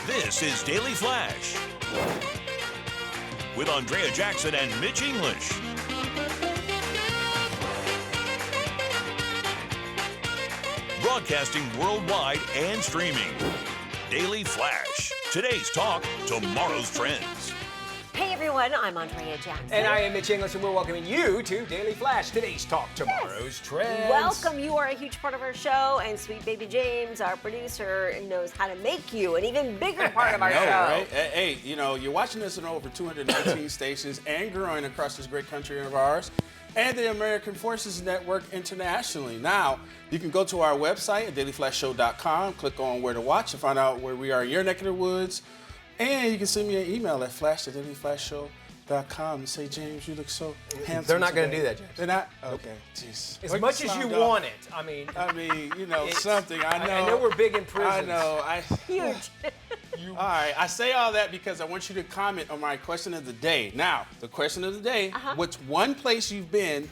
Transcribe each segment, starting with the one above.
This is Daily Flash with Andrea Jackson and Mitch English. Broadcasting worldwide and streaming. Daily Flash. Today's talk, tomorrow's trends. Hey everyone, I'm Andrea Jackson. And I am Mitch English, and we're welcoming you to Daily Flash. Today's talk, tomorrow's trends. Welcome, you are a huge part of our show, and sweet baby James, our producer, knows how to make you an even bigger part of our show. Right? Hey, you know, you're watching us on over 219 stations and growing across this great country of ours, and the American Forces Network internationally. Now, you can go to our website at dailyflashshow.com, click on where to watch, and find out where we are in your neck of the woods. And you can send me an email at flash@dailyflashshow.com and say, James, you look so handsome. They're not going to today. do that, James. They're not? Okay, jeez. As much as you want it, I mean, you know, something. I know. I know we're big in prisons. I know. Huge. All right, I say all that because I want you to comment on my question of the day. Now, the question of the day, what's one place you've been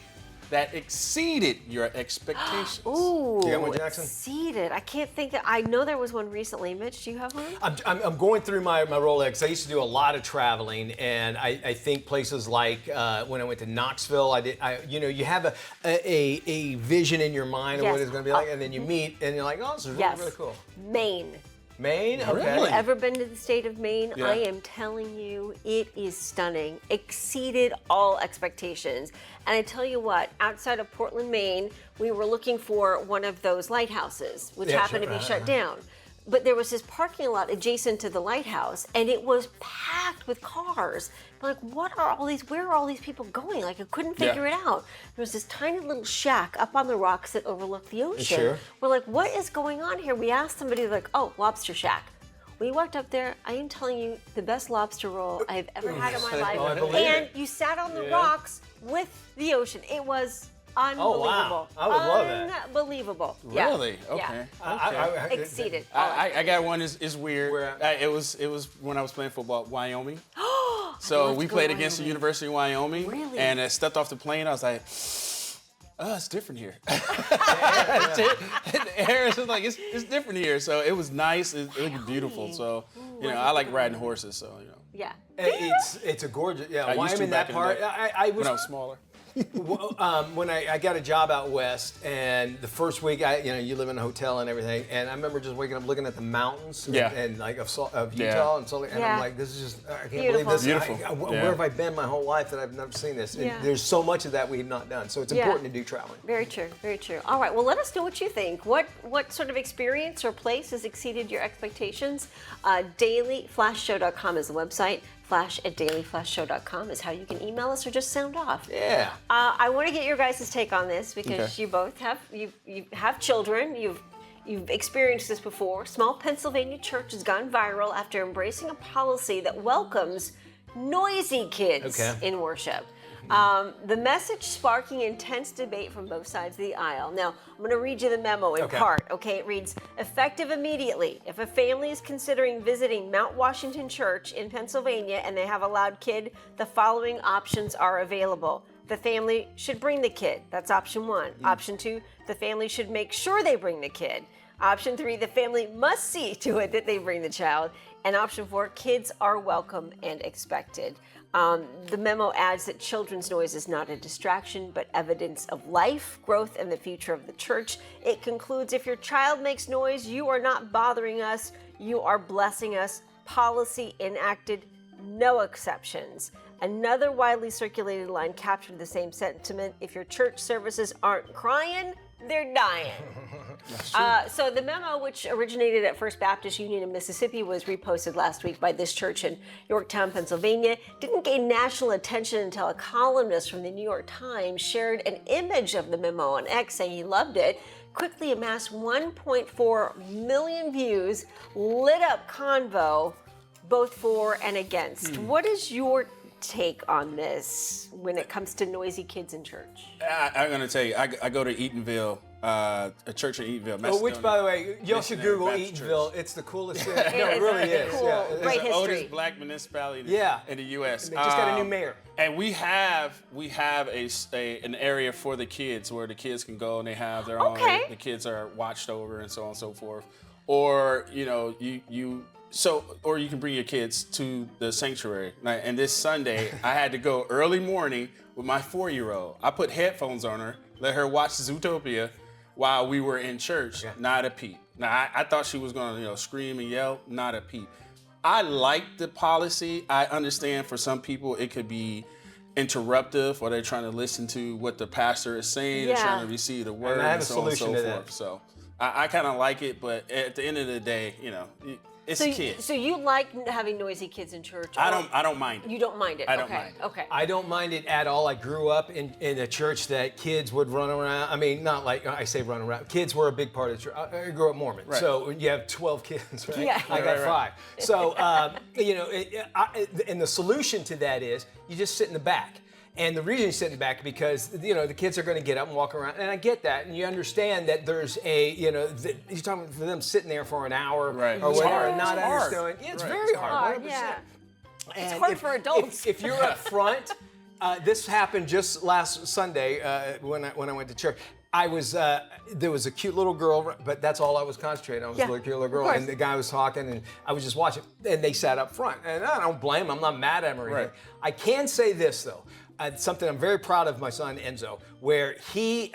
that exceeded your expectations? Ooh, You got one, Jackson? exceeded. I can't think that. I know there was one recently. Mitch, do you have one? I'm going through my Rolodex. I used to do a lot of traveling, and I think places like when I went to Knoxville, you have a vision in your mind of what Yes. it's going to be like, and then you meet, and you're like, oh, this is really, really cool. Maine. Maine? Okay. Really? Ever been to the state of Maine? Yeah. I am telling you, it is stunning. Exceeded all expectations. And I tell you what, outside of Portland, Maine, we were looking for one of those lighthouses, which Yeah, happened sure. to be shut down. But there was this parking lot adjacent to the lighthouse, and it was packed with cars. I'm like, where are all these people going? Like, I couldn't figure it out. There was this tiny little shack up on the rocks that overlooked the ocean. Sure. We're like, what is going on here? We asked somebody, like, oh, lobster shack. We walked up there. I am telling you, the best lobster roll I've ever had in my life. I believe And it. you sat on the rocks with the ocean. It was unbelievable. wow. I would love that. Unbelievable. Really? Yeah. Okay. Yeah. Exceeded. all I got one is weird. Where at? It was when I was playing football at Wyoming. I'd So love we to go played to against the Wyoming. University of Wyoming. Really? And I stepped off the plane. I was like, oh, it's different here. The air is just like, it's different here. So it was nice. It was beautiful. So, you know, I like riding horses. So, you know, Yeah. It's a gorgeous, I used Wyoming, to that back in the part. day I when I was was smaller. when I got a job out west, and the first week, you live in a hotel and everything, and I remember just waking up looking at the mountains and like of Utah and Salt Lake, and Yeah. I'm like, this is just, I can't Beautiful. believe this. Beautiful. Where have I been my whole life that I've never seen this? And Yeah. there's so much of that we've not done, so it's important to do traveling. Very true. Very true. All right. Well, let us know what you think. What sort of experience or place has exceeded your expectations? Dailyflashshow.com is the website. Flash@dailyflashshow.com is how you can email us or just sound off. Yeah. I want to get your guys' take on this because Okay. you both have you have children. You've experienced this before. Small Pennsylvania church has gone viral after embracing a policy that welcomes noisy kids in worship. The message sparking intense debate from both sides of the aisle. Now, I'm going to read you the memo in part. Okay, it reads, effective immediately. If a family is considering visiting Mount Washington Church in Pennsylvania and they have a loud kid, the following options are available. The family should bring the kid. That's option 1. Option 2, the family should make sure they bring the kid. Option 3, the family must see to it that they bring the child. And option 4, kids are welcome and expected. The memo adds that children's noise is not a distraction, but evidence of life, growth, and the future of the church. It concludes, if your child makes noise, you are not bothering us, you are blessing us. Policy enacted, no exceptions. Another widely circulated line captured the same sentiment. If your church services aren't crying, they're dying. So the memo, which originated at First Baptist Union in Mississippi, was reposted last week by this church in Yorktown, Pennsylvania. Didn't gain national attention until a columnist from the New York Times shared an image of the memo on X saying he loved it. Quickly amassed 1.4 million views, lit up convo, both for and against. What is your take on this when it comes to noisy kids in church? I'm going to tell you, I go to Eatonville, a church in Eatonville, Macedonia. Which, by the way, you should Missionary Google Baptist Eatonville. Church. It's the coolest city. It No, it is. really It's is. cool. Yeah. Great It's the history. oldest black municipality in the U.S. They just got a new mayor. And we have an area for the kids where the kids can go and they have their own. Okay. The kids are watched over and so on and so forth. Or you or you can bring your kids to the sanctuary. And this Sunday, I had to go early morning with my 4-year-old. I put headphones on her, let her watch Zootopia while we were in church. Yeah. Not a peep. Now, I thought she was going to, scream and yell. Not a peep. I like the policy. I understand for some people it could be interruptive, or they're trying to listen to what the pastor is saying and trying to receive the word and so on and so forth. So I kind of like it, but at the end of the day, it's kids. So you like having noisy kids in church? I don't mind it. You don't mind it? I don't mind it. Okay. I don't mind it at all. I grew up in a church that kids would run around. I mean, not like I say run around. Kids were a big part of the church. I grew up Mormon, so you have 12 kids, right? Yeah. I got 5. So, and the solution to that is you just sit in the back. And the reason you sit in the back because the kids are going to get up and walk around, and I get that, and you understand that there's you're talking for them sitting there for an hour or whatever, and not understanding. Yeah, it's very hard. 100%. Yeah. And it's hard for adults. If you're up front, this happened just last Sunday when I went to church. There was a cute little girl, but that's all I was concentrating on was a cute little girl, and the guy was talking, and I was just watching, and they sat up front, and I don't blame them. I'm not mad at them or anything. Right. I can say this though. Something I'm very proud of my son Enzo, where he,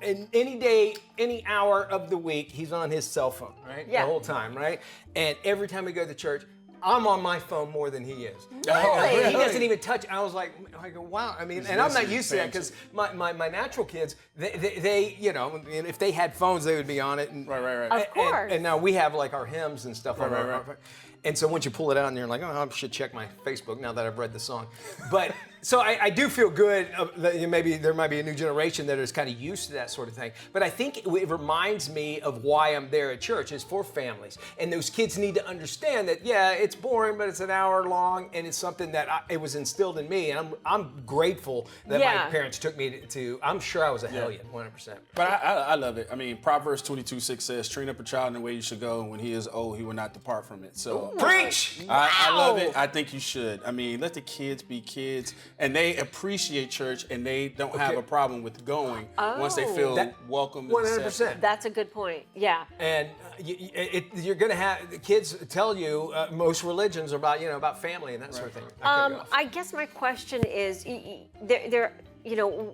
in any day, any hour of the week, he's on his cell phone, right? Yeah. The whole time, right? And every time we go to church, I'm on my phone more than he is. Really? He doesn't even touch. I was like, I go, wow. I mean, and I'm not used to that because my natural kids, they if they had phones, they would be on it. And, right. Of course. And now we have like our hymns and stuff on our. And so once you pull it out and you're like, oh, I should check my Facebook now that I've read the song. But so I do feel good that maybe there might be a new generation that is kind of used to that sort of thing. But I think it reminds me of why I'm there at church is for families. And those kids need to understand that, it's boring, but it's an hour long and it's something that it was instilled in me. And I'm grateful that my parents took me to, I'm sure I was a hellion, 100%. But I love it. I mean, Proverbs 22:6 says, train up a child in the way you should go, and when he is old, he will not depart from it. So preach! I love it. I think you should. I mean, let the kids be kids, and they appreciate church, and they don't have a problem with going once they feel welcome. 100%. That's a good point. Yeah. And you're going to have the kids tell you most religions are about family and that sort of thing. I guess my question is,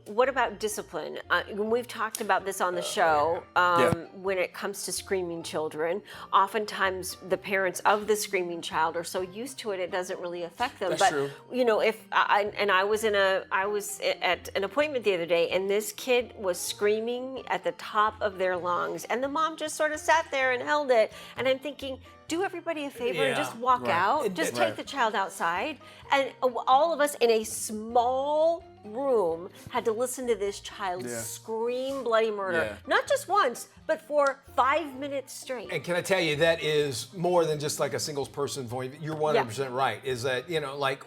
what about discipline? We've talked about this on the show. When it comes to screaming children, oftentimes the parents of the screaming child are so used to it, it doesn't really affect them. That's true. I was at an appointment the other day, and this kid was screaming at the top of their lungs, and the mom just sort of sat there and held it, and I'm thinking, do everybody a favor and just walk out. Just take the child outside. And all of us in a small room had to listen to this child scream bloody murder. Yeah. Not just once, but for 5 minutes straight. And can I tell you, that is more than just like a single person voice. You're 100% right. Is that, like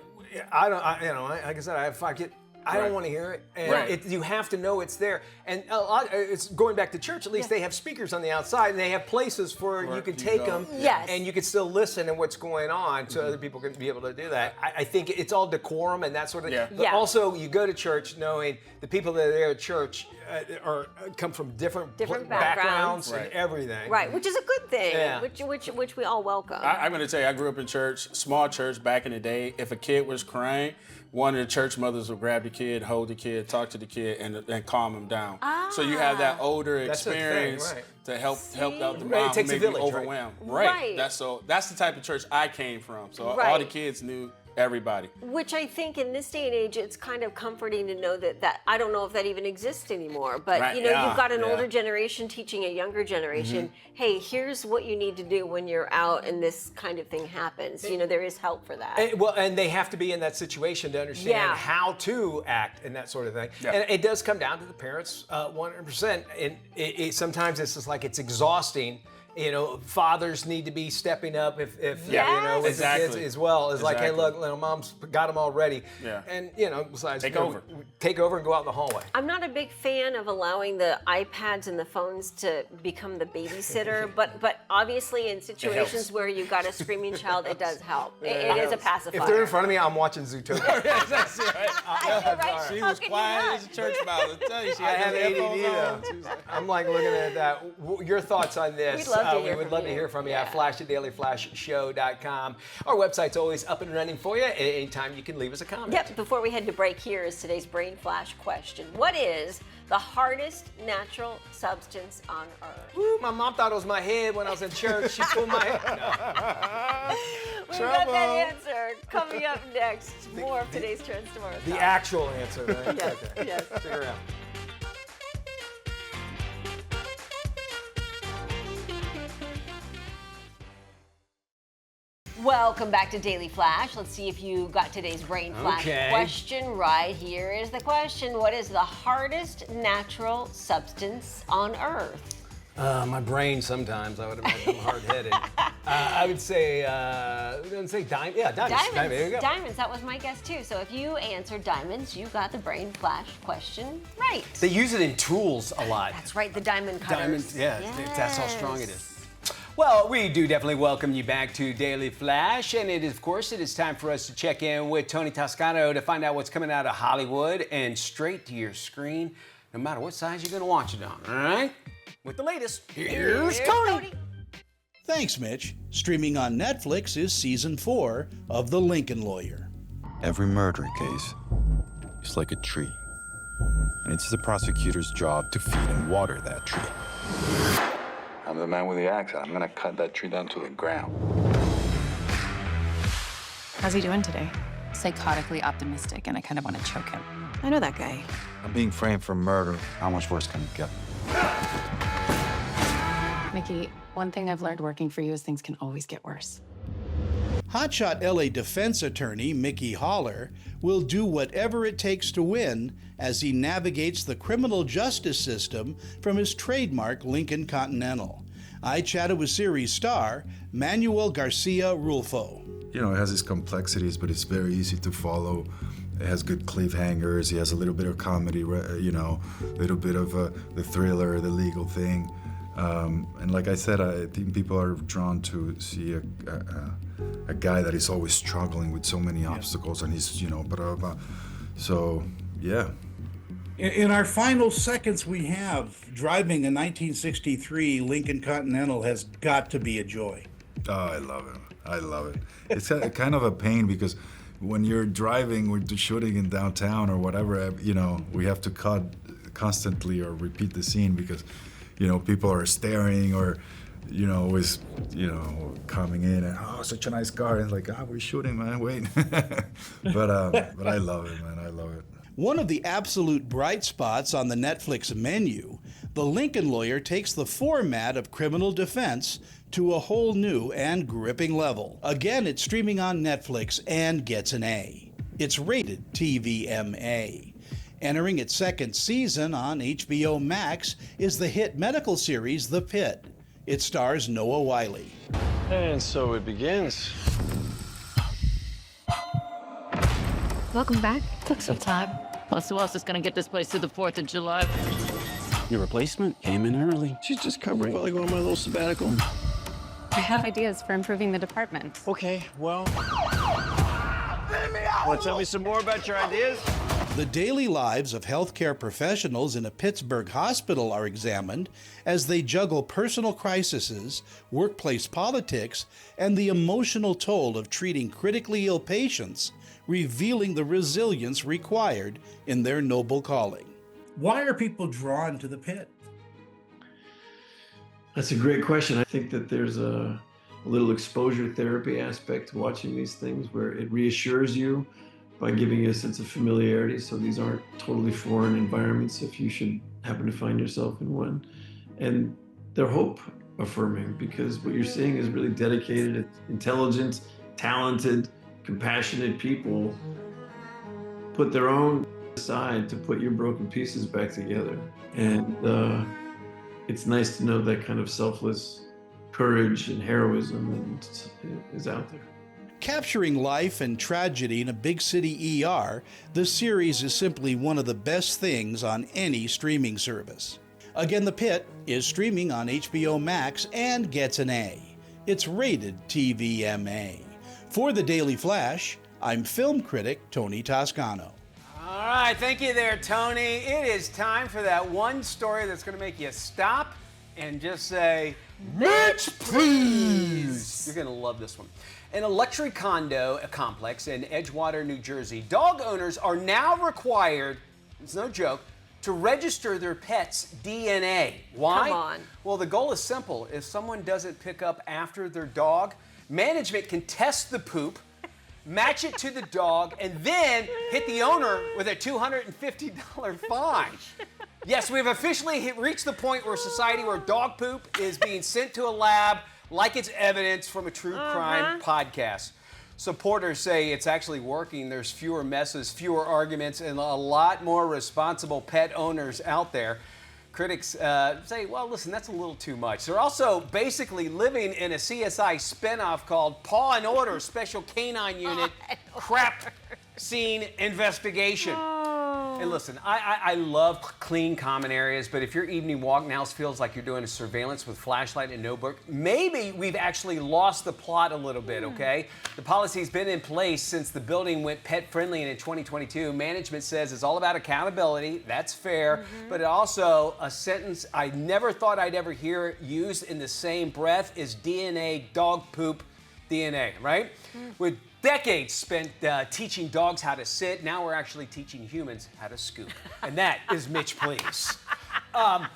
I said, I have 5 kids. I don't want to hear it. And you have to know it's there. And it's going back to church, at least they have speakers on the outside, and they have places where you can take them and you can still listen to what's going on so other people can be able to do that. I think it's all decorum and that sort of thing. But also, you go to church knowing the people that are there at church come from different backgrounds and everything. Right, which is a good thing, which we all welcome. I'm going to tell you, I grew up in church, small church back in the day. If a kid was crying, one of the church mothers would grab the kid, hold the kid, talk to the kid, and calm him down. So you have that older experience to help out the mom who may be overwhelmed. Right. That's the type of church I came from. So all the kids knew everybody. Which I think in this day and age, it's kind of comforting to know that I don't know if that even exists anymore, but you've got an older generation teaching a younger generation, hey, here's what you need to do when you're out and this kind of thing happens. There is help for that. And they have to be in that situation to understand how to act and that sort of thing. And it does come down to the parents 100%. And sometimes it's just like it's exhausting. Fathers need to be stepping up if with the kids as well. It's like, hey, look, mom's got them all ready. And, besides, take over and go out in the hallway. I'm not a big fan of allowing the iPads and the phones to become the babysitter, but obviously in situations where you've got a screaming child, it does help. It is a pacifier. If they're in front of me, I'm watching Zootopia. That's right. She was quiet as a church mouse. I tell you, she had ADD. I'm like looking at that. Your thoughts on this? love to hear from you. We would love to hear from you Yeah. at flash@dailyflashshow.com. Our website's always up and running for you. Anytime you can leave us a comment. Yep, before we head to break, here is today's Brain Flash question. What is the hardest natural substance on Earth? Ooh, my mom thought it was my head when I was in church. She pulled my head. No. We've got that answer coming up next. More of today's Trends Tomorrow. The actual answer, right? Yes, Okay. yes. Stick around. Welcome back to Daily Flash. Let's see if you got today's Brain Flash question right. Here is the question. What is the hardest natural substance on Earth? My brain sometimes, I would imagine, I'm hard-headed. I would say, diamonds. Yeah, diamonds. There you go. Diamonds, that was my guess too. So if you answered diamonds, you got the Brain Flash question right. They use it in tools a lot. That's right, the diamond cutters. Diamonds, yeah, Yes. that's how strong it is. Well, we do definitely welcome you back to Daily Flash, and it is time for us to check in with Tony Toscano to find out what's coming out of Hollywood and straight to your screen, no matter what size you're going to watch it on, all right? With the latest, here's Tony. Thanks, Mitch. Streaming on Netflix is season 4 of The Lincoln Lawyer. Every murder case is like a tree, and it's the prosecutor's job to feed and water that tree. I'm the man with the axe. I'm gonna cut that tree down to the ground. How's he doing today? Psychotically optimistic, and I kind of want to choke him. I know that guy. I'm being framed for murder. How much worse can it get? Mickey, one thing I've learned working for you is things can always get worse. Hotshot LA defense attorney Mickey Haller will do whatever it takes to win as he navigates the criminal justice system from his trademark Lincoln Continental. I chatted with series star Manuel Garcia Rulfo. You know, it has its complexities, but it's very easy to follow. It has good cliffhangers. He has a little bit of comedy, you know, a little bit of the thriller, the legal thing. And like I said, I think people are drawn to see a guy that is always struggling with so many obstacles, and he's, you know, blah, blah. So, yeah. In our final seconds we have, driving a 1963 Lincoln Continental has got to be a joy. Oh, I love it. I love it. It's kind of a pain because when you're driving, we're shooting in downtown or whatever, you know, we have to cut constantly or repeat the scene because, you know, people are staring or, you know, always, you know, coming in and, oh, such a nice car. And like, we're shooting, man, wait. but I love it, man. I love it. One of the absolute bright spots on the Netflix menu, The Lincoln Lawyer takes the format of criminal defense to a whole new and gripping level. Again, it's streaming on Netflix and gets an A. It's rated TVMA. Entering its second season on HBO Max is the hit medical series The Pitt. It stars Noah Wyle. And so it begins. Welcome back. Took some time. Plus, who else is going to get this place through the 4th of July? Your replacement came in early. She's just covering while I go on my little sabbatical. I have ideas for improving the department. Okay, well. Want to tell me some more about your ideas? The daily lives of healthcare professionals in a Pittsburgh hospital are examined as they juggle personal crises, workplace politics, and the emotional toll of treating critically ill patients, revealing the resilience required in their noble calling. Why are people drawn to the Pit? That's a great question. I think that there's a little exposure therapy aspect to watching these things where it reassures you by giving you a sense of familiarity. So these aren't totally foreign environments if you should happen to find yourself in one. And they're hope affirming because what you're seeing is really dedicated, intelligent, talented, compassionate people put their own aside to put your broken pieces back together. And it's nice to know that kind of selfless courage and heroism is out there. Capturing life and tragedy in a big city ER, the series is simply one of the best things on any streaming service. Again, The Pit is streaming on HBO Max and gets an A. It's rated TVMA. For the Daily Flash, I'm film critic Tony Toscano. All right, thank you there, Tony. It is time for that one story that's going to make you stop and just say, Mitch, please. You're going to love this one. In a luxury condo complex in Edgewater, New Jersey, dog owners are now required, it's no joke, to register their pet's DNA. Why? Come on. Well, the goal is simple. If someone doesn't pick up after their dog, management can test the poop, match it to the dog, and then hit the owner with a $250 fine. Yes, we have officially reached the point where society where dog poop is being sent to a lab like it's evidence from a true crime podcast. Supporters say it's actually working. There's fewer messes, fewer arguments, and a lot more responsible pet owners out there. Critics say, well, listen, that's a little too much. They're also basically living in a CSI spinoff called Paw and Order Special Canine Unit Crap Scene Investigation. And listen, I love clean common areas, but if your evening walk now feels like you're doing a surveillance with flashlight and notebook, maybe we've actually lost the plot a little bit, okay? The policy's been in place since the building went pet-friendly, and in 2022, management says it's all about accountability. That's fair, but it also a sentence I never thought I'd ever hear used in the same breath is DNA, dog poop DNA, right? With decades spent teaching dogs how to sit. Now we're actually teaching humans how to scoop. And that is Mitch, please. I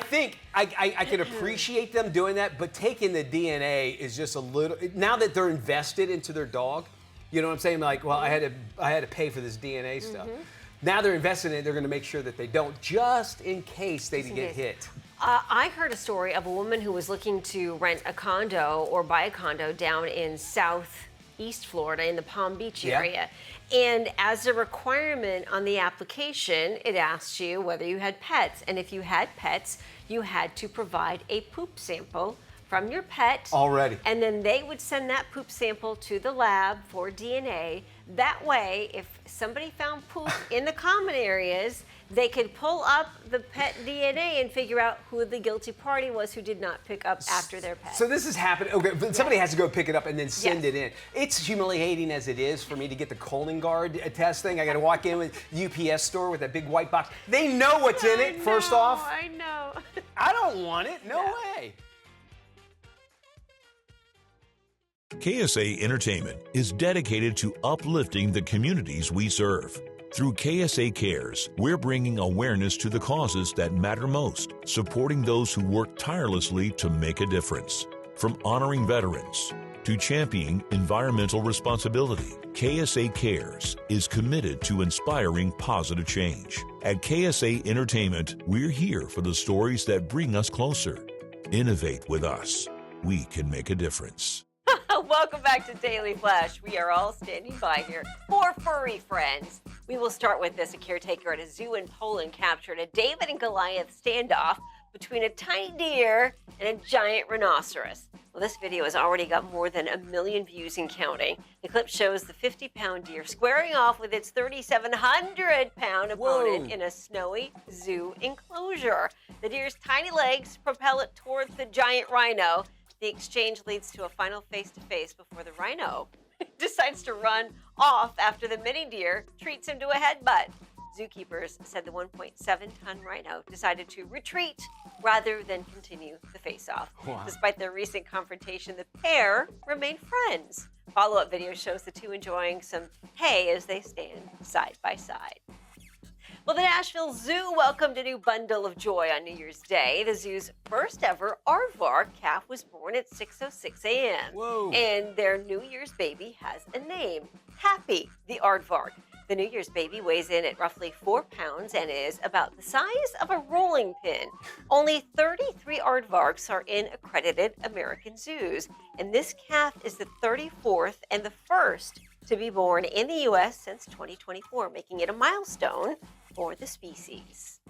think I can appreciate them doing that, but taking the DNA is just a little, now that they're invested into their dog, you know what I'm saying? Like, well, I had to pay for this DNA stuff. Now they're invested in it, they're gonna make sure that they don't, just in case they get hit. I heard a story of a woman who was looking to rent a condo or buy a condo down in southeast Florida in the Palm Beach area. And as a requirement on the application, it asked you whether you had pets. And if you had pets, you had to provide a poop sample from your pet. Already. And then they would send that poop sample to the lab for DNA. That way, if somebody found poop in the common areas, they could pull up the pet DNA and figure out who the guilty party was who did not pick up after their pet. So this is happening. Okay, but somebody has to go pick it up and then send it in. It's humiliating as it is for me to get the Colon Guard test thing. I got to walk in with UPS store with that big white box. They know what's in it, first off. I know. I don't want it. No way. KSA Entertainment is dedicated to uplifting the communities we serve. Through KSA Cares, we're bringing awareness to the causes that matter most, supporting those who work tirelessly to make a difference. From honoring veterans to championing environmental responsibility, KSA Cares is committed to inspiring positive change. At KSA Entertainment, we're here for the stories that bring us closer. Innovate with us. We can make a difference. Welcome back to Daily Flash. We are all standing by here for furry friends. We will start with this. A caretaker at a zoo in Poland captured a David and Goliath standoff between a tiny deer and a giant rhinoceros. Well, this video has already got more than 1 million views and counting. The clip shows the 50-pound deer squaring off with its 3,700-pound opponent in a snowy zoo enclosure. The deer's tiny legs propel it towards the giant rhino. The exchange leads to a final face-to-face before the rhino decides to run off after the mini deer treats him to a headbutt. Zookeepers said the 1.7-ton rhino decided to retreat rather than continue the face-off. Wow. Despite their recent confrontation, the pair remain friends. Follow-up video shows the two enjoying some hay as they stand side by side. Well, the Nashville Zoo welcomed a new bundle of joy on New Year's Day. The zoo's first ever aardvark calf was born at 6:06 a.m. Whoa. And their New Year's baby has a name, Happy the aardvark. The New Year's baby weighs in at roughly 4 pounds and is about the size of a rolling pin. Only 33 aardvarks are in accredited American zoos, and this calf is the 34th and the first to be born in the U.S. since 2024, making it a milestone for the species.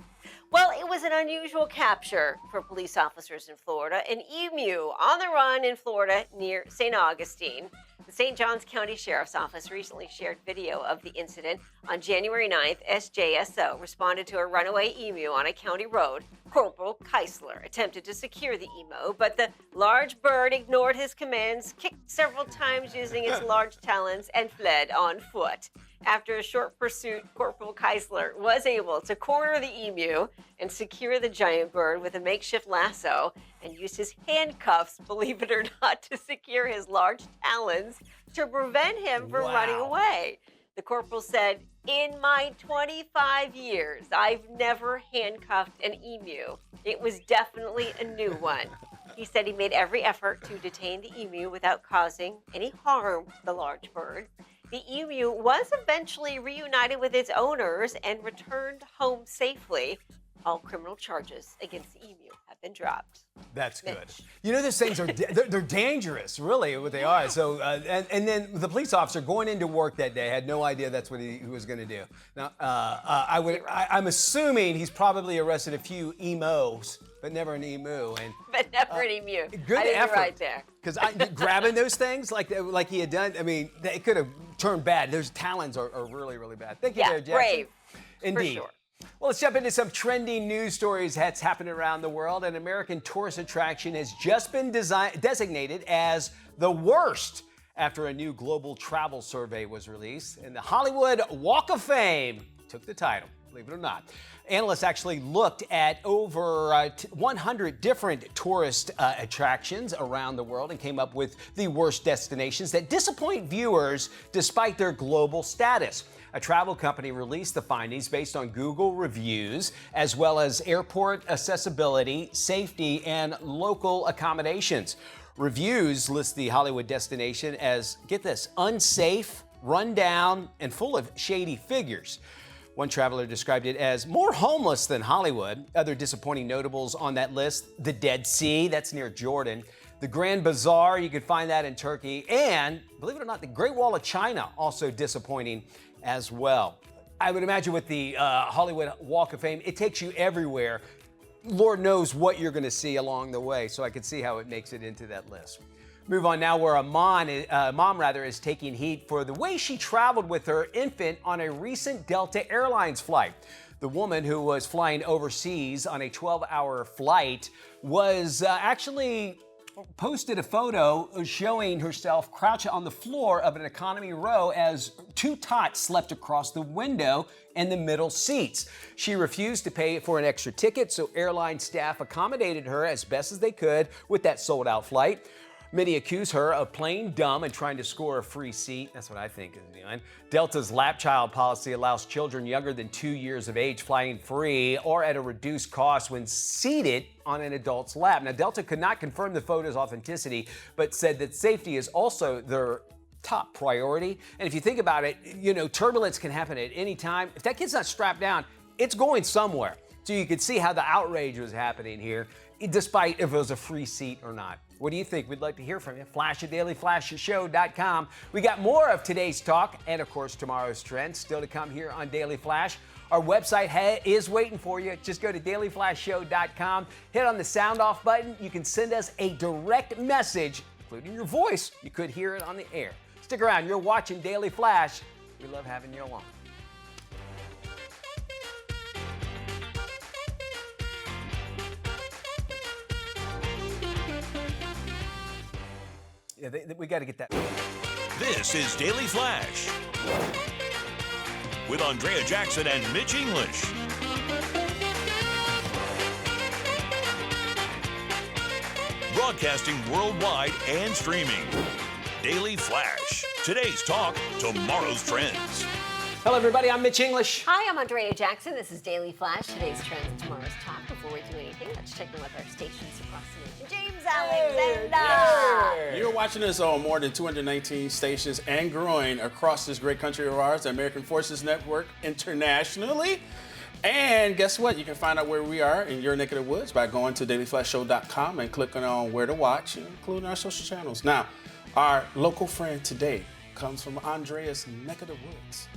Well, it was an unusual capture for police officers in Florida. An emu on the run in Florida near St. Augustine. The St. Johns County Sheriff's Office recently shared video of the incident. On January 9th, SJSO responded to a runaway emu on a county road. Corporal Keisler attempted to secure the emo, but the large bird ignored his commands, kicked several times using its large talons, and fled on foot. After a short pursuit, Corporal Keisler was able to corner the emu and secure the giant bird with a makeshift lasso and used his handcuffs, believe it or not, to secure his large talons to prevent him from running away. The corporal said, "In my 25 years, I've never handcuffed an emu. It was definitely a new one." He said he made every effort to detain the emu without causing any harm to the large bird. The emu was eventually reunited with its owners and returned home safely. All criminal charges against the emu have been dropped. That's good. You know, those things are they're dangerous, really, what they are. So, and then the police officer going into work that day had no idea that's what he was going to do. Now, I'm assuming he's probably arrested a few emos, but never an emu. But never an emu. Good I think effort. you're right there. Because grabbing those things like he had done, I mean, it could have turned bad. Those talons are really, really bad. Thank you there, Jackson. Brave. Indeed. For sure. Well, let's jump into some trending news stories that's happening around the world. An American tourist attraction has just been designated as the worst after a new global travel survey was released. And the Hollywood Walk of Fame took the title, believe it or not. Analysts actually looked at over 100 different tourist attractions around the world and came up with the worst destinations that disappoint viewers despite their global status. A travel company released the findings based on Google reviews, as well as airport accessibility, safety, and local accommodations. Reviews list the Hollywood destination as, get this, unsafe, rundown, and full of shady figures. One traveler described it as more homeless than Hollywood. Other disappointing notables on that list, the Dead Sea, that's near Jordan, the Grand Bazaar, you could find that in Turkey, and, believe it or not, the Great Wall of China, also disappointing as well. I would imagine with the Hollywood Walk of Fame, it takes you everywhere. Lord knows what you're going to see along the way, so I could see how it makes it into that list. Move on now, where a mom is taking heat for the way she traveled with her infant on a recent Delta Airlines flight. The woman who was flying overseas on a 12-hour flight was actually posted a photo showing herself crouched on the floor of an economy row as two tots slept across the window and the middle seats. She refused to pay for an extra ticket, so airline staff accommodated her as best as they could with that sold-out flight. Many accuse her of playing dumb and trying to score a free seat. That's what I think is doing. Delta's lap child policy allows children younger than 2 years of age flying free or at a reduced cost when seated on an adult's lap. Now, Delta could not confirm the photo's authenticity, but said that safety is also their top priority. And if you think about it, you know, turbulence can happen at any time. If that kid's not strapped down, it's going somewhere. So you could see how the outrage was happening here, despite if it was a free seat or not. What do you think? We'd like to hear from you. Flash at dailyflashshow.com. We got more of today's talk and, of course, tomorrow's trends still to come here on Daily Flash. Our website is waiting for you. Just go to dailyflashshow.com, hit on the sound off button. You can send us a direct message, including your voice. You could hear it on the air. Stick around. You're watching Daily Flash. We love having you along. Yeah, we got to get that. This is Daily Flash with Andrea Jackson and Mitch English. Broadcasting worldwide and streaming. Daily Flash. Today's talk, tomorrow's trends. Hello, everybody. I'm Mitch English. Hi, I'm Andrea Jackson. This is Daily Flash. Today's trends, tomorrow's talk. Before we do anything, let's check in with our stations across the nation. James Alexander. You're watching us on more than 219 stations and growing across this great country of ours, the American Forces Network internationally. And guess what? You can find out where we are in your neck of the woods by going to dailyflashshow.com and clicking on where to watch, including our social channels. Now, our local friend today comes from Andrea's neck of the woods.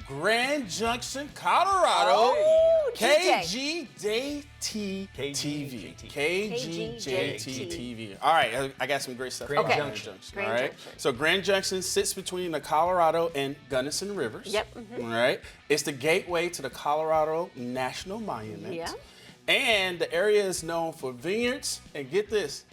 Grand Junction, Colorado. Oh, KGJT TV. KGJT TV. All right, I got some great stuff. Grand about Junction. All right. So Grand Junction sits between the Colorado and Gunnison Rivers. Yep. All right. It's the gateway to the Colorado National Monument. Yeah. And the area is known for vineyards and, get this,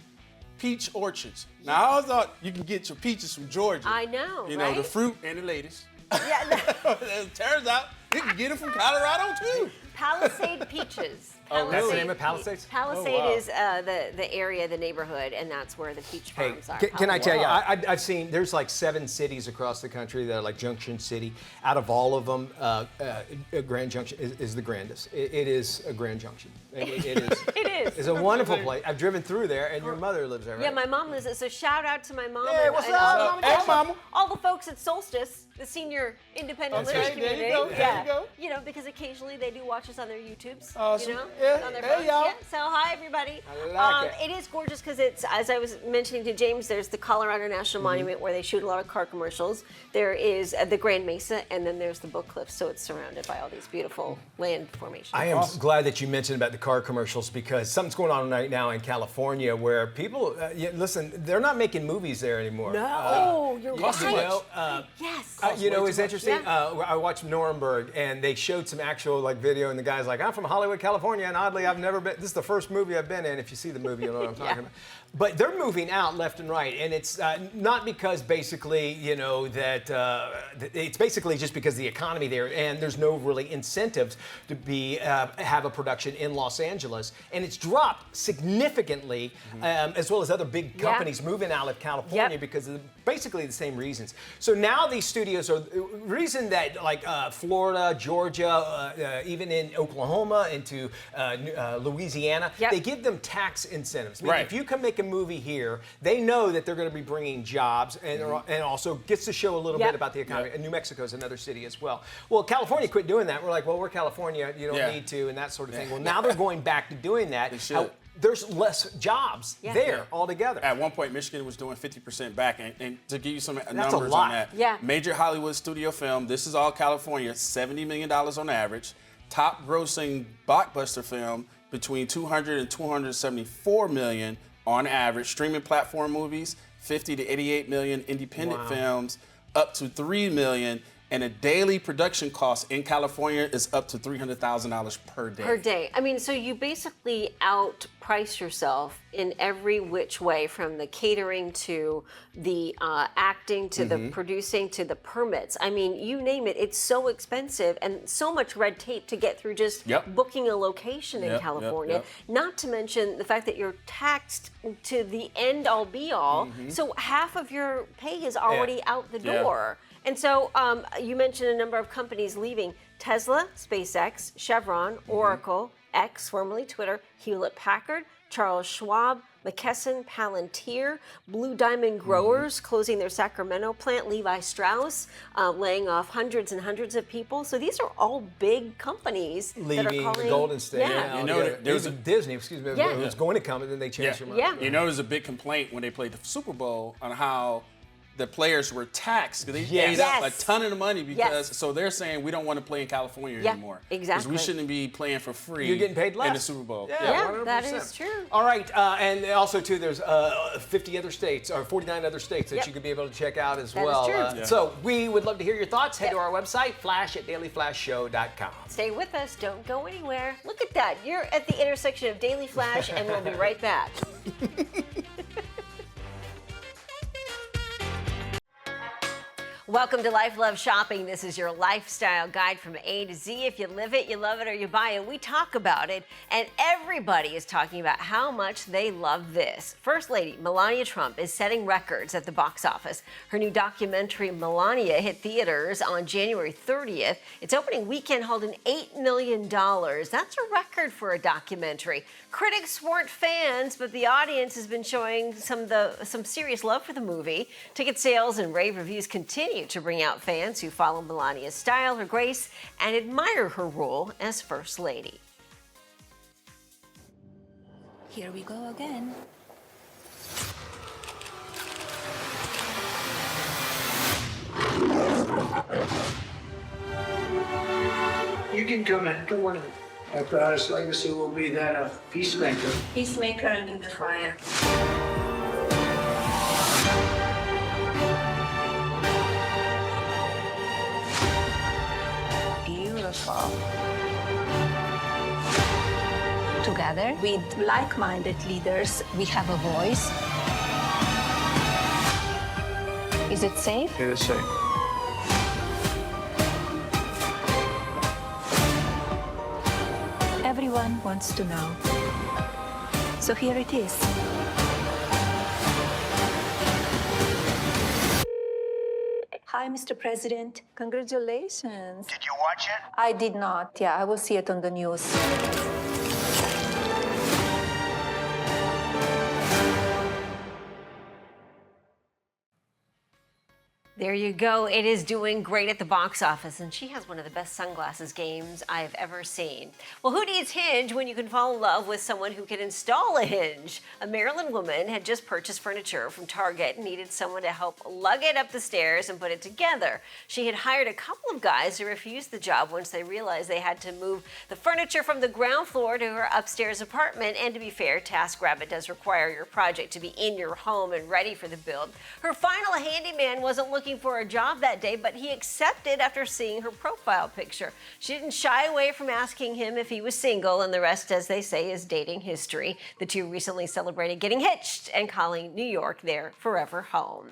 peach orchards. Now, I thought you can get your peaches from Georgia. I know, You right? know, the fruit and the ladies. Yeah. It turns out you can get them from Colorado, too. Palisade Peaches. Oh, that's the name of Palisades? Palisade is the area, the neighborhood, and that's where the peach farms are. Can I tell you, I've seen, there's like 7 cities across the country that are like Junction City. Out of all of them, Grand Junction is the grandest. It is a Grand Junction. It is. It is. It's a wonderful place. I've driven through there, and your mother lives there, right? Yeah, my mom lives there, so shout out to my mom. Hey, and, what's and up, all, Mama? Hey, Mama. all the folks at Solstice, the senior independent That's living right. There you community. go. There you go. You know, because occasionally they do watch us on their YouTubes. Awesome. You know, Yeah. on their Hey, phones. y'all. Yeah. So hi everybody. I like It is gorgeous because it's, as I was mentioning to James, there's the Colorado National Monument where they shoot a lot of car commercials. There is the Grand Mesa, and then there's the Book Cliff. So it's surrounded by all these beautiful land formations. I am glad that you mentioned about the car commercials because something's going on right now in California where people, listen, they're not making movies there anymore. No, you're right. You know, Yes. you know, it's interesting. Yeah. I watched Nuremberg, and they showed some actual like video, and the guy's like, "I'm from Hollywood, California, and oddly, I've never been. This is the first movie I've been in. If you see the movie, you know what I'm talking about." But they're moving out left and right, and it's not because basically, you know, that it's basically just because the economy there, and there's no really incentives to be have a production in Los Angeles, and it's dropped significantly, as well as other big companies moving out of California because of basically the same reasons. So now these studios are the reason that like Florida, Georgia, even in Oklahoma, into Louisiana, they give them tax incentives. I mean, if you can make a movie here, they know that they're going to be bringing jobs and also gets to show a little bit about the economy. And New Mexico is another city as well. Well, California quit doing that. We're like, well, we're California, you don't need to, and that sort of thing. Well, now they're going back to doing that. They should. There's less jobs there altogether. At one point, Michigan was doing 50% back, and to give you some That's numbers a lot. on that, Yeah. major Hollywood studio film, this is all California, $70 million on average. Top grossing blockbuster film between 200 and 274 million on average. Streaming platform movies, 50 to 88 million. Independent films, up to 3 million. And a daily production cost in California is up to $300,000 per day. Per day. I mean, so you basically outprice yourself in every which way, from the catering to the acting to the producing to the permits. I mean, you name it, it's so expensive and so much red tape to get through just booking a location in California. Not to mention the fact that you're taxed to the end all be all. So half of your pay is already out the door. And so you mentioned a number of companies leaving: Tesla, SpaceX, Chevron, Oracle, X, formerly Twitter, Hewlett-Packard, Charles Schwab, McKesson, Palantir, Blue Diamond Growers closing their Sacramento plant, Levi Strauss laying off hundreds and hundreds of people. So these are all big companies Leaving that are calling, the Golden State. You know, there's Disney, it was going to come, and then they changed their mind. You know, there's a big complaint when they played the Super Bowl on how the players were taxed because they ate up a ton of the money because so they're saying we don't want to play in California anymore. Exactly. Because we shouldn't be playing for free. You're getting paid less in the Super Bowl. Yeah, that is true. All right, and also too, there's 50 other states or 49 other states that you could be able to check out as well. That is true. So we would love to hear your thoughts. Head to our website, flash@dailyflashshow.com. Stay with us. Don't go anywhere. Look at that. You're at the intersection of Daily Flash, and we'll be right back. Welcome to Life Love Shopping. This is your lifestyle guide from A to Z. If you live it, you love it, or you buy it, we talk about it. And everybody is talking about how much they love this. First Lady Melania Trump is setting records at the box office. Her new documentary, Melania, hit theaters on January 30th. Its opening weekend hauled in $8 million. That's a record for a documentary. Critics weren't fans, but the audience has been showing some serious love for the movie. Ticket sales and rave reviews continue to bring out fans who follow Melania's style, her grace, and admire her role as First Lady. Here we go again. You can come in. Come on in. Our proudest legacy will be that of peacemaker. Peacemaker under the fire. Beautiful. To together with like-minded leaders. We have a voice. Is it safe? It is safe. Everyone wants to know. So here it is. Hi, Mr. President. Congratulations. Did you watch it? I did not. Yeah, I will see it on the news. There you go. It is doing great at the box office, and she has one of the best sunglasses games I've ever seen. Well, who needs Hinge when you can fall in love with someone who can install a hinge? A Maryland woman had just purchased furniture from Target and needed someone to help lug it up the stairs and put it together. She had hired a couple of guys who refused the job once they realized they had to move the furniture from the ground floor to her upstairs apartment. And to be fair, TaskRabbit does require your project to be in your home and ready for the build. Her final handyman wasn't looking for a job that day, but he accepted after seeing her profile picture. She didn't shy away from asking him if he was single, and the rest, as they say, is dating history. The two recently celebrated getting hitched and calling New York their forever home.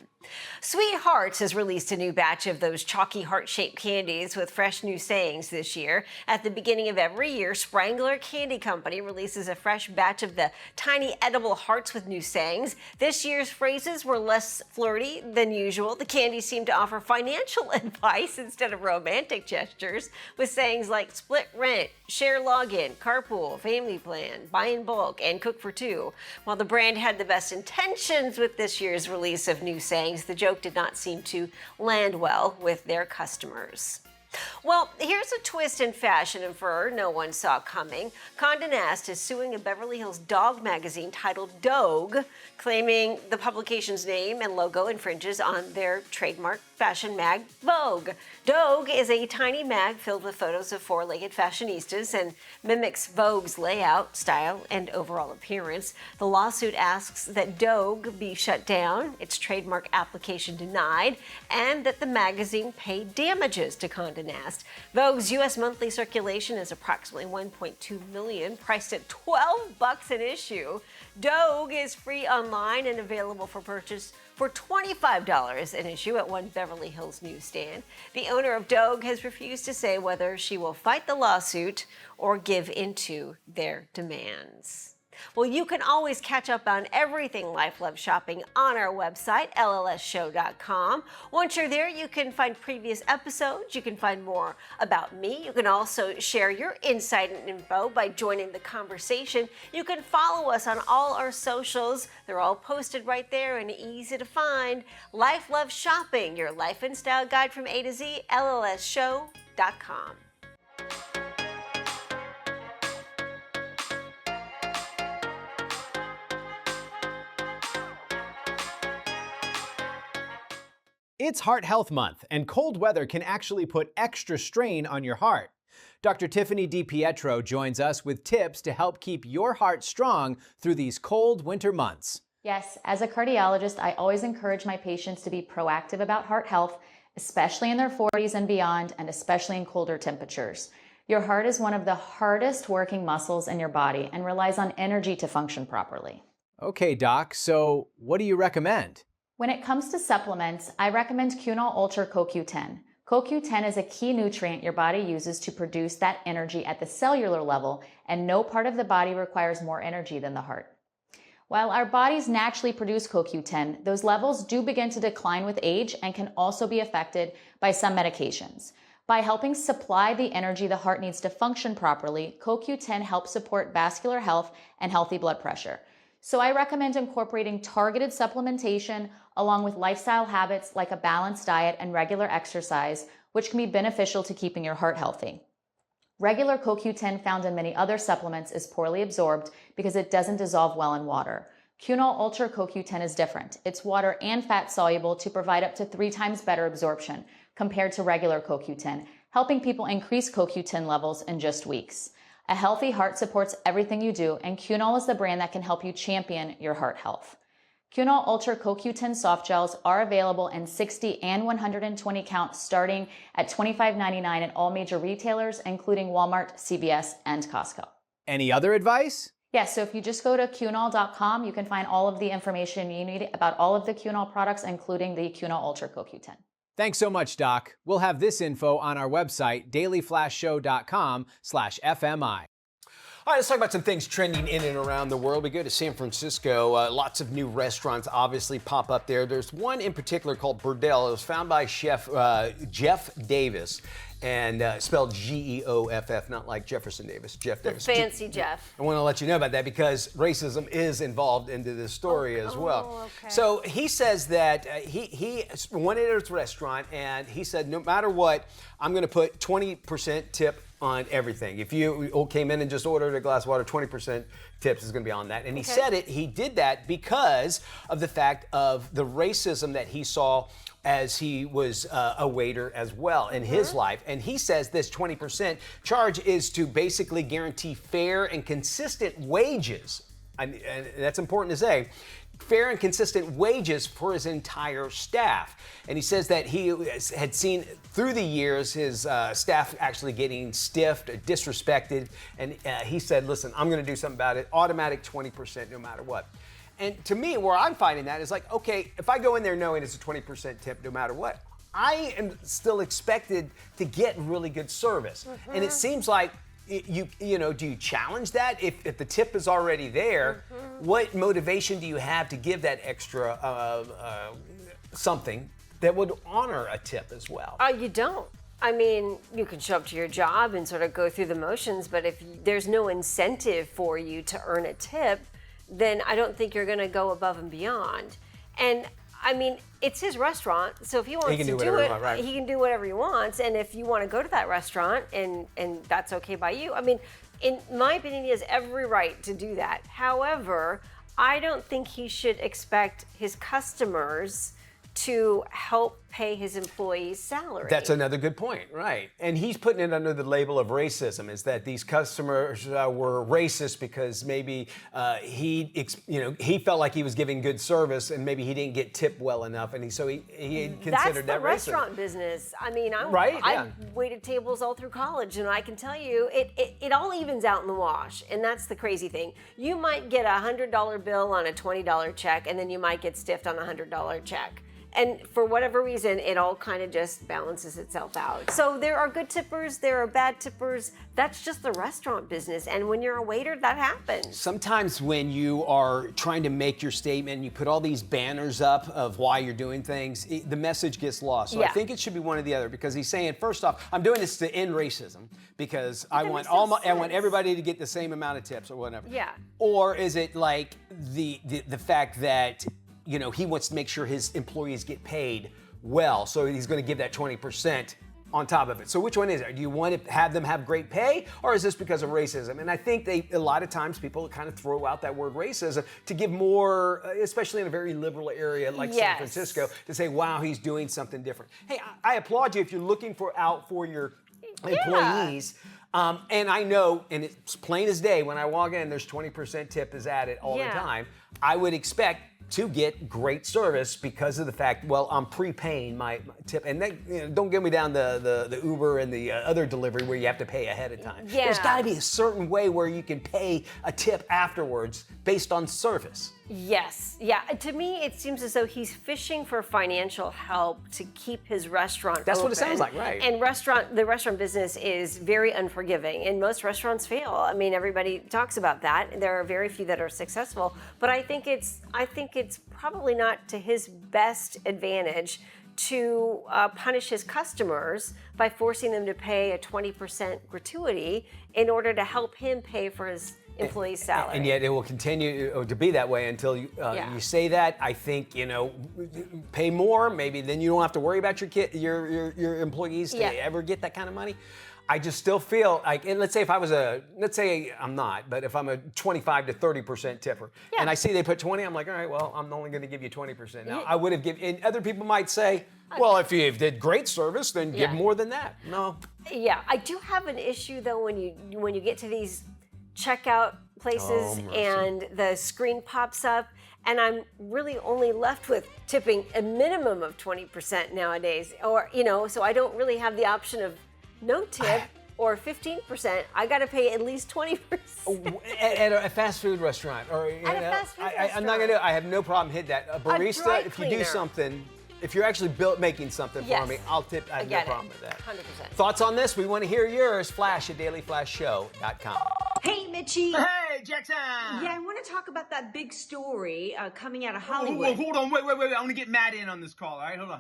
Sweet Hearts has released a new batch of those chalky heart-shaped candies with fresh new sayings this year. At the beginning of every year, Sprangler Candy Company releases a fresh batch of the tiny edible hearts with new sayings. This year's phrases were less flirty than usual. The candies seem to offer financial advice instead of romantic gestures, with sayings like split rent, share login, carpool, family plan, buy in bulk, and cook for two. While the brand had the best intentions with this year's release of new sayings, the joke did not seem to land well with their customers. Well, here's a twist in fashion and fur no one saw coming. Condé Nast is suing a Beverly Hills dog magazine titled Dogue, claiming the publication's name and logo infringes on their trademark fashion mag, Vogue. Dogue is a tiny mag filled with photos of four-legged fashionistas and mimics Vogue's layout, style, and overall appearance. The lawsuit asks that Dogue be shut down, its trademark application denied, and that the magazine pay damages to Condé Nast. Vogue's U.S. monthly circulation is approximately 1.2 million, priced at $12 an issue. Dogue is free online and available for purchase for $25 an issue at one Beverly Hills newsstand. The owner of Dogue has refused to say whether she will fight the lawsuit or give into their demands. Well, you can always catch up on everything Life Love Shopping on our website, llsshow.com. Once you're there, you can find previous episodes. You can find more about me. You can also share your insight and info by joining the conversation. You can follow us on all our socials. They're all posted right there and easy to find. Life Love Shopping, your life and style guide from A to Z, llsshow.com. It's Heart Health Month, and cold weather can actually put extra strain on your heart. Dr. Tiffany DiPietro joins us with tips to help keep your heart strong through these cold winter months. Yes, as a cardiologist, I always encourage my patients to be proactive about heart health, especially in their 40s and beyond, and especially in colder temperatures. Your heart is one of the hardest working muscles in your body and relies on energy to function properly. Okay, Doc, so what do you recommend? When it comes to supplements, I recommend Cunol Ultra CoQ10. CoQ10 is a key nutrient your body uses to produce that energy at the cellular level, and no part of the body requires more energy than the heart. While our bodies naturally produce CoQ10, those levels do begin to decline with age and can also be affected by some medications. By helping supply the energy the heart needs to function properly, CoQ10 helps support vascular health and healthy blood pressure. So I recommend incorporating targeted supplementation along with lifestyle habits like a balanced diet and regular exercise, which can be beneficial to keeping your heart healthy. Regular CoQ10 found in many other supplements is poorly absorbed because it doesn't dissolve well in water. Cunol Ultra CoQ10 is different. It's water and fat soluble to provide up to 3 times better absorption compared to regular CoQ10, helping people increase CoQ10 levels in just weeks. A healthy heart supports everything you do, and Cunol is the brand that can help you champion your heart health. Cunol Ultra CoQ10 soft gels are available in 60 and 120 count starting at $25.99 at all major retailers, including Walmart, CVS, and Costco. Any other advice? Yes, so if you just go to Cunol.com, you can find all of the information you need about all of the Cunol products, including the Cunol Ultra CoQ10. Thanks so much, Doc. We'll have this info on our website, dailyflashshow.com/FMI. All right, let's talk about some things trending in and around the world. We go to San Francisco. Lots of new restaurants obviously pop up there. There's one in particular called Burdell. It was found by chef Jeff Davis, and spelled Geoff, not like Jefferson Davis. Jeff Davis. Fancy Jeff. I want to let you know about that because racism is involved into this story as well. Okay. So he says that he went into his restaurant and he said, no matter what, I'm going to put 20% tip on everything. If you came in and just ordered a glass of water, 20% tips is going to be on that. And he said he did that because of the fact of the racism that he saw as he was a waiter as well in his life. And he says this 20% charge is to basically guarantee fair and consistent wages. And that's important to say. Fair and consistent wages for his entire staff. And he says that he had seen through the years his staff actually getting stiffed, disrespected. And he said, listen, I'm going to do something about it. Automatic 20% no matter what. And to me, where I'm finding that is like, okay, if I go in there knowing it's a 20% tip no matter what, I am still expected to get really good service. And it seems like you know, do you challenge that? If the tip is already there, what motivation do you have to give that extra something that would honor a tip as well? You don't. I mean, you can show up to your job and sort of go through the motions, but if there's no incentive for you to earn a tip, then I don't think you're going to go above and beyond. And I mean, it's his restaurant, so if he wants to do it, he can do whatever he wants. And if you want to go to that restaurant and that's okay by you, I mean, in my opinion, he has every right to do that. However, I don't think he should expect his customers to help pay his employees' salary. That's another good point, right? And he's putting it under the label of racism, is that these customers were racist because maybe he felt like he was giving good service and maybe he didn't get tipped well enough, and so he considered That's that the racism. Restaurant business. I mean, Right? I waited tables all through college, and I can tell you, it all evens out in the wash, and that's the crazy thing. You might get a $100 bill on a $20 check, and then you might get stiffed on a $100 check. And for whatever reason, it all kind of just balances itself out. So there are good tippers, there are bad tippers. That's just the restaurant business. And when you're a waiter, that happens. Sometimes when you are trying to make your statement, you put all these banners up of why you're doing things, the message gets lost. So I think it should be one or the other, because he's saying, first off, I'm doing this to end racism because I want everybody to get the same amount of tips or whatever. Yeah. Or is it like the fact that, you know, he wants to make sure his employees get paid well, so he's going to give that 20% on top of it. So which one is it? Do you want to have them have great pay, or is this because of racism? And I think a lot of times people kind of throw out that word racism to give more, especially in a very liberal area like San Francisco, to say, wow, he's doing something different. Hey, I applaud you if you're looking out for your employees. And I know, and it's plain as day, when I walk in, there's 20% tip is added all the time. I would expect to get great service because of the fact, well, I'm prepaying my tip. And that, don't get me down the Uber and the other delivery where you have to pay ahead of time. Yeah. There's got to be a certain way where you can pay a tip afterwards based on service. Yes. Yeah. To me, it seems as though he's fishing for financial help to keep his restaurant That's open. what it sounds like, right. And the restaurant business is very unforgiving, and most restaurants fail. I mean, everybody talks about that. There are very few that are successful, but I think it's probably not to his best advantage to punish his customers by forcing them to pay a 20% gratuity in order to help him pay for his employee's salary. And yet it will continue to be that way until you say that. I think, pay more, maybe then you don't have to worry about your employees to ever get that kind of money. I just still feel like, and let's say I'm not, but if I'm a 25 to 30% tipper, and I see they put 20, I'm like, all right, well, I'm only going to give you 20%. Now, I would have given, and other people might say, well, if you did great service, then give more than that. No. Yeah, I do have an issue though when you get to these checkout places and the screen pops up, and I'm really only left with tipping a minimum of 20% nowadays, or so I don't really have the option of no tip. or 15%, I got to pay at least 20%. At a fast food restaurant, or At a fast food restaurant. I'm not gonna do it. I have no problem hitting that. A barista, dry if you do cleaner. something, if you're actually making something Yes. for me, I'll tip. I have no problem with that. 100%. Thoughts on this? We want to hear yours. Flash at dailyflashshow.com. Hey, Mitchie. Hey, Jackson. Yeah, I want to talk about that big story coming out of Oh, Hollywood. hold on, wait. I want to get Matt in on this call, all right? Hold on.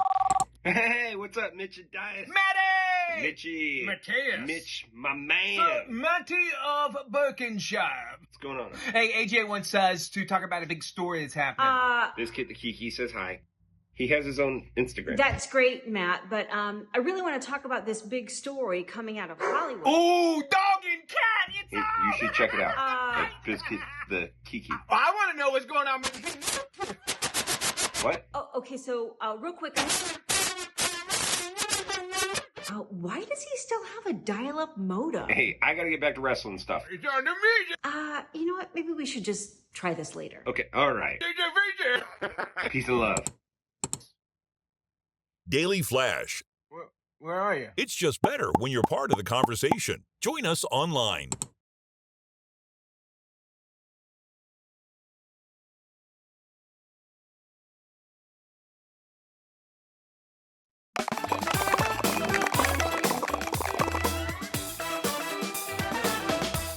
Hey, what's up, Mitch and Dias? Matty! Mitchie. Mateus. Mitch, my man. Matty of Berkshire. What's going on? Hey, AJ wants us to talk about a big story that's happening. This kid, the Kiki, says hi. He has his own Instagram. That's great, Matt, but I really want to talk about this big story coming out of Hollywood. Oh, dog and cat, it's You should check it out. This kid, the Kiki. I want to know what's going on. What? Oh, okay, so real quick. Why does he still have a dial-up modem? Hey, I gotta get back to wrestling stuff. It's on the media. You know what? Maybe we should just try this later. Okay, all right. Peace and love. Daily Flash. Where are you? It's just better when you're part of the conversation. Join us online.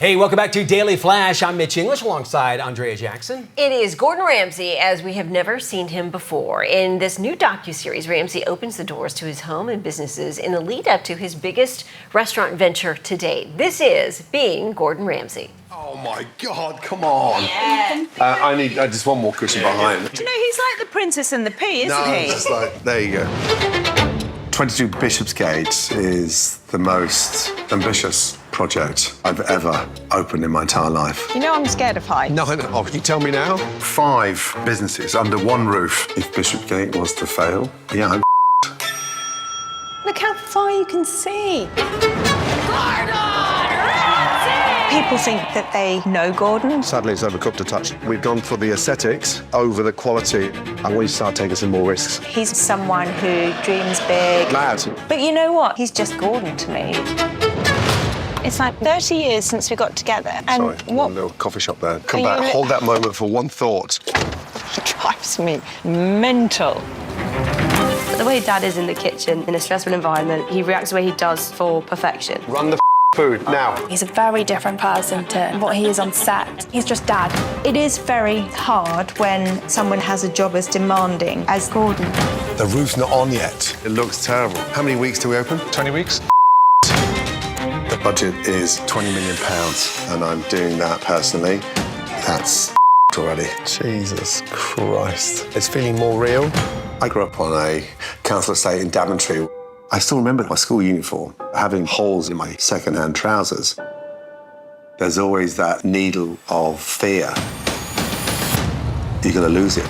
Hey, welcome back to Daily Flash. I'm Mitch English alongside Andrea Jackson. It is Gordon Ramsay as we have never seen him before. In this new docuseries, Ramsay opens the doors to his home and businesses in the lead up to his biggest restaurant venture to date. This is Being Gordon Ramsay. Oh my God, come on. Yeah. I need just one more cushion behind. Do you know, he's like the Princess and the Pea, isn't he? It's just like, there you go. 22 Bishopsgate is the most ambitious project I've ever opened in my entire life. You know I'm scared of heights. No, oh, can you tell me now? 5 businesses under one roof. If Bishopsgate was to fail, yeah, I'm Look how far you can see. People think that they know Gordon. Sadly, it's overcooked a touch. We've gone for the aesthetics over the quality, and we start taking some more risks. He's someone who dreams big. Lads. But you know what? He's just Gordon to me. It's like 30 years since we got together. And Sorry, what a little coffee shop there. Come Are you back, li- hold that moment for one thought. drives me mental. The way Dad is in the kitchen, in a stressful environment, he reacts the way he does for perfection. Run the food, now. He's a very different person to what he is on set. He's just Dad. It is very hard when someone has a job as demanding as Gordon. The roof's not on yet. It looks terrible. How many weeks do we open? 20 weeks. The budget is £20 million, and I'm doing that personally. That's already. Jesus Christ. It's feeling more real. I grew up on a council estate in Daventry. I still remember my school uniform having holes in my second-hand trousers. There's always that needle of fear. You're gonna lose it.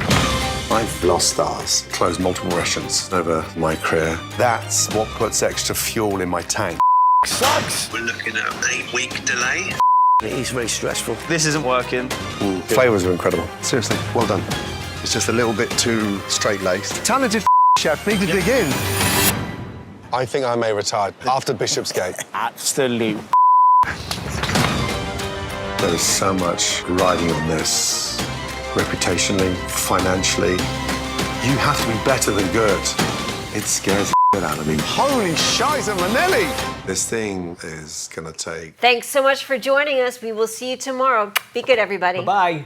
I've lost stars, closed multiple restaurants over my career. That's what puts extra fuel in my tank. Sucks! We're looking at an 8-week delay. It is very stressful. This isn't working. Flavours are incredible. Seriously, well done. It's just a little bit too straight-laced. Talented chef, need to dig in. I think I may retire after Bishopsgate. Absolute. There is so much riding on this, reputationally, financially. You have to be better than good. It scares the shit out of me. Holy shiza Manelli! This thing is gonna take... Thanks so much for joining us. We will see you tomorrow. Be good, everybody. Bye-bye.